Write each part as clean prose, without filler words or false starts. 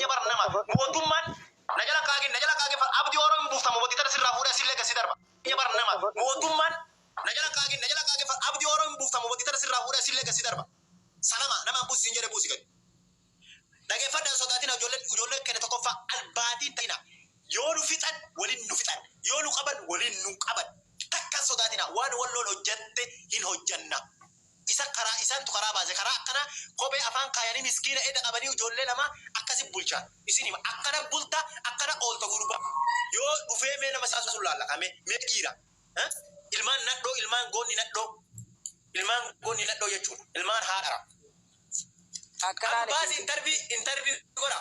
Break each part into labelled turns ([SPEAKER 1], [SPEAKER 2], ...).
[SPEAKER 1] Ya barnama mootummaan najala kaage abdi oromoo buuftamu wadi tara sirraa fuudhee sillee gasi darba. Ya barnama mootummaan najala kaage abdi oromoo buuftamu wadi tara sirraa fuudhee sillee gasi darba. Salama nama buusi jedhe buusi gadi. Dhaggeeffadhaan sodaatina ijoollee kenna tokkoffaa albaatiin ta'ina. Yoo nu fixan waliin nu fixan. Yoo nu qaban waliin nu qaban. Takka sodaatina waan walloon hojjette hin hojjanna. Isaan tu karaa baase karaa akkana kophee afaan kaayanii miskiina edda qabanii ijoollee lama akkasi bulchaan. Isin akkana bulta akkana oolta gurba. Yoo dhufee mee nama saasu sun laallaqame mee dhiira. Ilmaan nadhoo ilmaan goonni nadhoo jechuudha. Ilmaan haadhara. Abbas interview gora.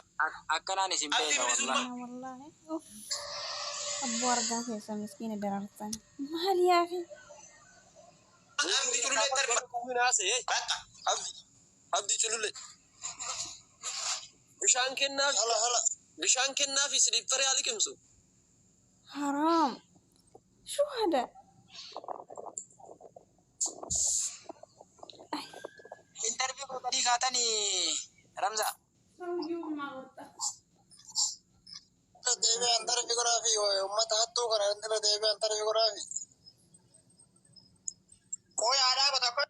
[SPEAKER 2] Akkanaan isin beeka
[SPEAKER 3] wallahi. Abbu argaa keessa miskiina darartan. Maal yaafi?
[SPEAKER 2] Abdi culule. Bishaan kennaa fi siliipparii haali qimsu.
[SPEAKER 3] Haram. Shoo hada?
[SPEAKER 2] Interview tadi katanii Ramza.
[SPEAKER 4] Deebi'aan interview godhaa fi uummata hattuu kana irra deebi'aan interview godhaa fi. Qoyaadhaa qotaa.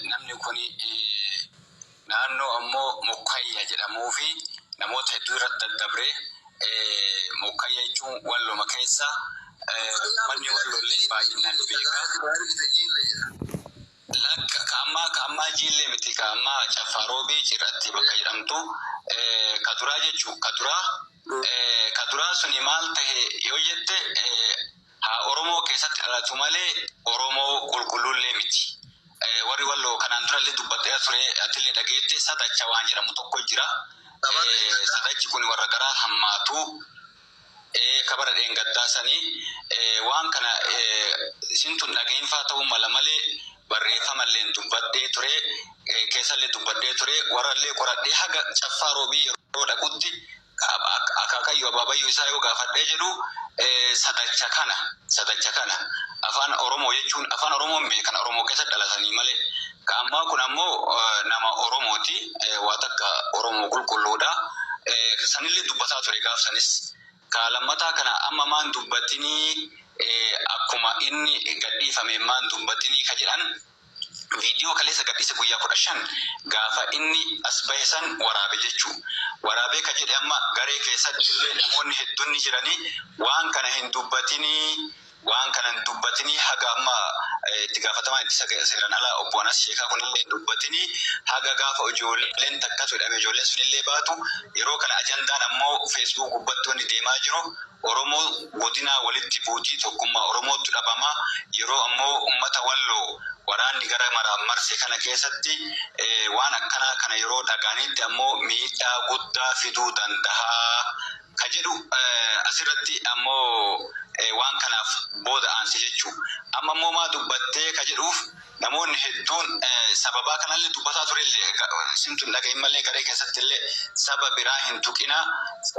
[SPEAKER 5] Namni kun naannoo ammoo Mokkayyaa jedhamuu fi namoota hedduu irratti daddabree Mokkayyaa jechuun walloma keessa manni wallollee baay'inaan beekaa. Ka'ammaa jiillee miti ka'ammaa Caffaroobii cirratti bakka jedhamtu kaduraa jechuun kaduraa suni maal ta'e yoo jette Oromoo keessatti dhalatu malee Oromoo qulqulluullee miti. Warri walloo kanaan durallee dubbatee ture atillee dhageette sadacha waan jedhamu tokko jira. Sadachi kun warra garaa hammaatu kabara dheengaddaasanii waan kana isintun dhageenfaa ta'uu mala malee barreeffamallee dubbadhee ture keessallee dubbadhee ture warrallee qoradhee haga Caffaroobii yeroo dhaqutti akaakayyuu abaabayyuu isaa yoo gaafadhee jedhu sadacha kana afaan Oromoo jechuun afaan Oromoon beekan Oromoo keessa dhalatanii malee ka'ammaa kun ammoo nama Oromooti waan akka Oromoo qulqulluudha sanillee dubbataa ture gaafsanis kaalammataa kana amma maan dubbatinii akkuma inni gadhiifame maan dubbatinii ka jedhan viidiyoo kaleessa gadhiise guyyaa 15 gaafa inni as bahe san waraabe jechuu waraabee ka jedhe amma garee keessatti illee namoonni hedduun ni jiranii waan kana hin dubbatinii waan kanan dubbatinii haga amma itti gaafatamaa itti seeran alaa obbo Anas Sheekaa kunillee dubbatinii haga gaafa ijoolleen takkatu hidhame ijoolleen sunillee baatu yeroo kana ajandaan ammoo Facebook gubbattoonni deemaa jiru Oromoo godinaa walitti buutii tokkummaa Oromootu dhabamaa yeroo ammoo ummata walloo waraanni gara maraamarse kana keessatti waan akkana kana yeroo dhagaanitti ammoo miidhaa guddaa fiduu danda'a ka jedhu asirratti ammoo waan kanaaf booda aanse jechuu amma ammoo maa dubbattee ka jedhuuf namoonni hedduun sababaa kanallee dubbataa turellee simtuun dhagahin malee garee keessatti illee saba biraa hin tuqina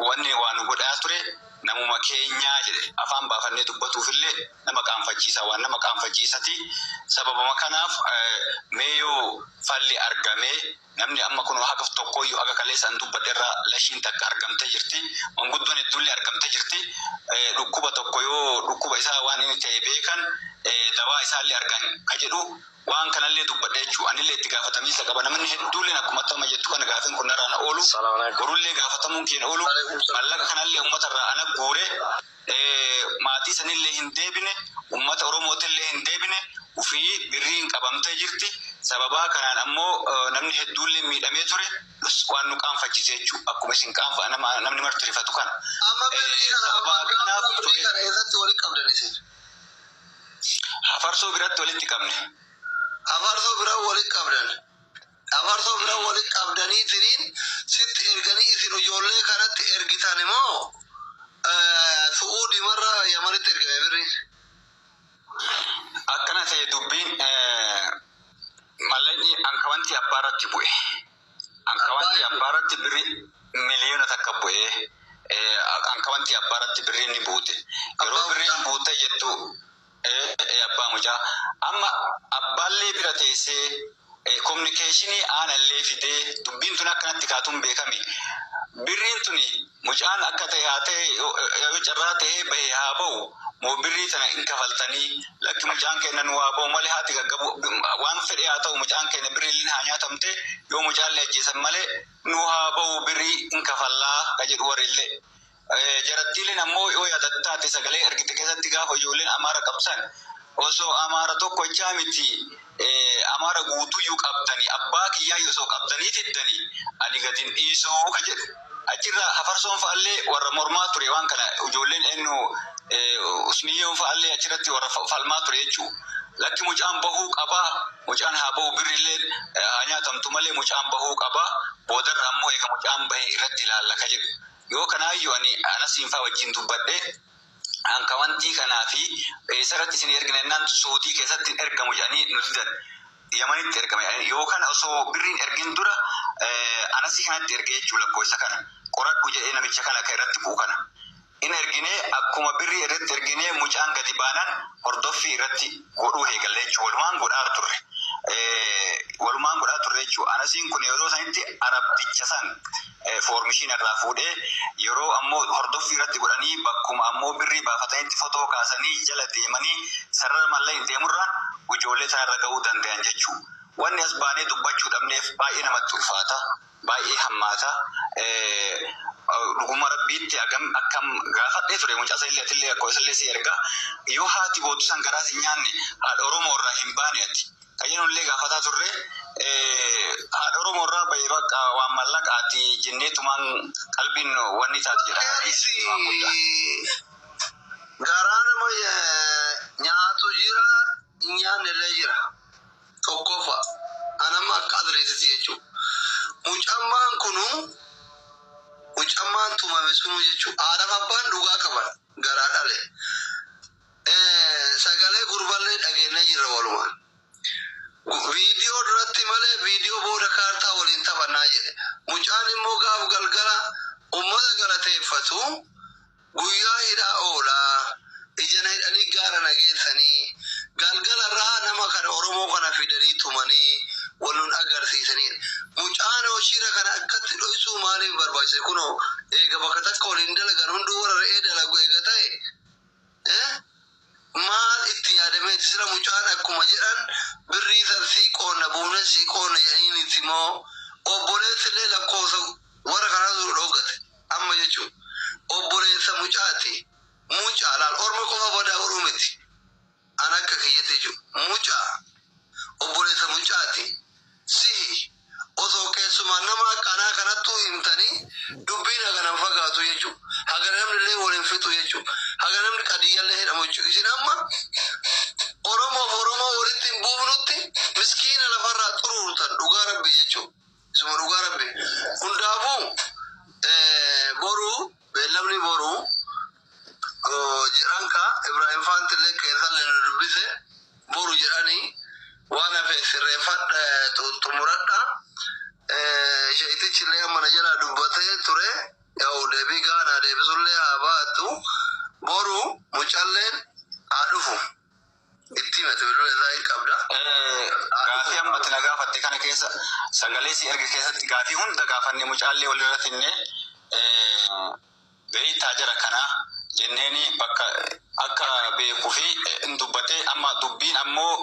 [SPEAKER 5] wanni waan godhaa ture namuma keenyaa jedhe afaan baafannee dubbatuufillee nama qaanfachiisa waan nama qaanfachiisati sababama kanaaf meeyoo falli argamee namni amma kun haga tokkoyyuu aga kaleessan dubbadheerraa lashiin takka argamtee jirti manguddoon hedduullee argamtee jirti dhukkuba tokko yoo dhukkuba isaa waan inni ta'e beekan dawaa isaallee argan ka jedhu waan kanallee dubbadhee jechuu anillee itti gaafataminsa qaba namni hedduulleen akkuma ta'ama jettu kana gaafin kun irraan oolu gorullee gaafatamuun keenya oolu mallaqa kanallee uummatarraa ana guure maatii sanillee hin deebine uummata Oromootillee hin deebine ufii birriin qabamtee jirti sababaa kanaan ammoo namni hedduullee miidhamee ture waan nu qaanfachiise jechuu akkuma isin qaanfa namni marti rifatu kana sababaa kanaaf Afarsoo biratti walitti qabne
[SPEAKER 4] Afarsoo bira walitti qabdan Afarsoo bira walitti qabdaniitiin sitti erganii isin ijoollee kanatti ergitan immoo Su'uudii marra Yamanitti ergame birri
[SPEAKER 5] akkana ta'e dubbiin mallayni ankawanti abbaarratti bu'e ankawanti abbaarratti birri miliyoona takka bu'e ankawanti abbaarratti birriin ni buute yeroo birriin buute jettu abbaa mucaa amma abbaallee bira teessee communicationii aanallee fidee dubbiin tun akkanatti kaatuun beekame. Birriin tuni mucaan akka ta'e haa ta'e yoo carraa ta'ee bahee haa ba'u moo birrii tana hin kafaltanii lakki mucaan keenya nu haa ba'u malee haati gaggabu waan fedhe haa ta'u mucaan keenya birriin haa nyaatamte yoo mucaan ajjeesan malee nu haa ba'u birrii hin kafallaa ka jedhu warrillee. Jarattiileen ammoo yoo yaadattaate sagalee argite keessatti gaafa ijoolleen amaara qabsan osoo amaara tokkochaa miti amaara guutuyyuu qabdanii abbaa kiyyaa osoo qabdanii fiddanii ani gadin dhiisuu ka jedhu achirra hafarsoon fa'allee warra mormaa ture waan kana ijoolleen ennu usmiyyoon fa'allee achirratti warra falmaa ture jechuu lakki mucaan bahuu qabaa mucaan haa bahu birrilleen haa nyaatamtu malee mucaan bahuu qabaa boodarra ammoo eega mucaan bahee irratti ilaalla ka jedhu yoo kanaayyuu ani anasiin fa'aa wajjin dubbadhee anka wanti kanaa fi sarratti isin erginennaan Suudii keessatti ergamu jedhanii nuti dan Yamanitti ergame yookaan osoo birriin ergin dura anasii kanatti ergee jechuu lakkoofsa kana qoradhu jedhee namicha kana akka irratti bu'u kana in erginee akkuma birrii irratti erginee mucaan gadi baanan hordoffii irratti godhuu eegalle jechuu walumaan godhaa turre jechuu anasiin kun yeroo sanitti arabdicha san foormishiin irraa fuudhee yeroo ammoo hordoffii irratti godhanii bakkuma ammoo birrii baafatanitti fotoo kaasanii jala deemanii sarara mallee deemurraan ijoollee sanarra ga'uu danda'an jechuu wanni as baanee dubbachuu dhabneef baay'ee namatti ulfaata baay'ee hammaata dhuguma rabbiitti akkam gaafadhee ture mucaa illee akkoo isallee si erga yoo haati bootu san garaa si nyaanne haadha Oromoo irraa hin baane ati kayyinullee gaafataa turre haadha Oromoo irraa bahee bakka waan mallaqaati jenneetumaan qalbiin wanni taati jedha.
[SPEAKER 4] Garaa nama nyaatu jira nyaannellee jira tokkofa anama akka adreesiti jechuudha. Mucammaan kunu mucammaan tumame sunu jechuudha. Haadhaaf abbaan dhugaa qaban garaa dhale. Sagalee gurballee dhageenye jirra walumaan. Viidiyoo duratti malee viidiyoo booda kaartaa waliin taphannaa jedhe. Mucaan immoo gaaf galgala ummata galateeffatu guyyaa hidhaa oolaa ijana hidhanii gaara nageessanii galgala irraa nama kana Oromoo kana fidanii tumanii walun agarsiisanii mucaan shira kana akkatti dhoysuu maaliif barbaachise kunoo eega bakka takka waliin dalagan hunduu warra re'ee dalagu eega ta'e maal itti yaadameeti sira mucaan akkuma jedhan birrii san sii qoonna buuna sii qoonna jedhaniin itti moo obboleessillee lakkoofsa warra kanaa dura dhoogate amma jechuun obboleessa mucaati mucaa laal orma qofa badaa oruu miti an akka kiyyate jechuudha mucaa obboleessa mucaati si osoo keessumaa nama akkanaa kanattuu himtanii dubbiin haganan fagaatu jechuudha haga namnillee waliin fixu jechuudha haga namni qadiyyallee hidhamu jechuudha isin amma Oromoo walitti hin buufnutti miskiina lafarraa xuruurtan dhugaa rabbi jechuudha isuma dhugaa rabbi hundaafuu boru beellamni boru jedhanka Ibrahim Faantillee keessallee nu dubbise boru jedhanii waan hafe sirreeffadha xumuradha sheetichillee mana jala dubbatee ture yaa'u deebii gaanaa deebisullee haa baatu boru mucalleen haa dhufu itti mate bilbilee isaa hin qabda.
[SPEAKER 5] Gaafii ammatti na gaafatte kana keessa sagalee si erga keessatti gaafii hunda gaafanne mucaallee walirra finne beeytaa jara kanaa jenneeni bakka akka beekuu fi hin dubbate amma dubbiin ammoo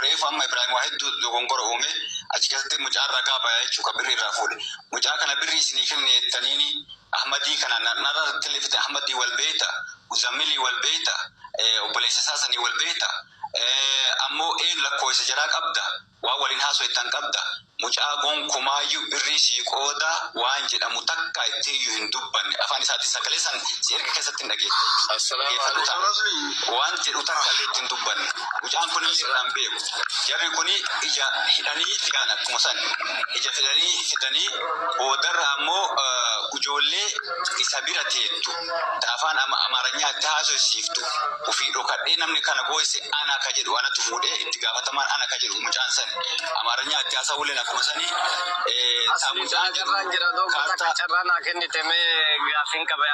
[SPEAKER 5] reefu amma Ibrahim Waahid dogongora uume achi keessatti mucaa ragaa bayaa jechuu ka birrii irraa fuudhe mucaa kana birrii isinii kenne jettaniini Ahmadii kana narra telefitin Ahmadii wal beeyta Uzammilii wal beeyta obboleessa saasanii wal beeyta ammoo lakkoofsa jaraa qabda waan waliin haasoo ittaan qabda mucaa gonkumaayyuu birrii sii qooda waan jedhamu takka ittiiyyuu hin dubbanne afaan isaatti sagalee san si erga keessatti hin dhageeffatu waan jedhu takka illee ittiin dubbanne mucaan kun illee irraan beeku jarri kun ija hidhanii fidan akkuma san ija fidanii boodarra ammoo ijoollee isa bira teettu afaan amaaranyaatti haasofsiiftu ofii dhokadhee namni kana gooyse ana ka jedhu anatu fuudhee itti gaafatamaan ana ka jedhu mucaan san amaaranyaatti haasawuleen akkuma sanii
[SPEAKER 2] mucaan jiraan jira doo carraa naa kennite mee gaafiin qaba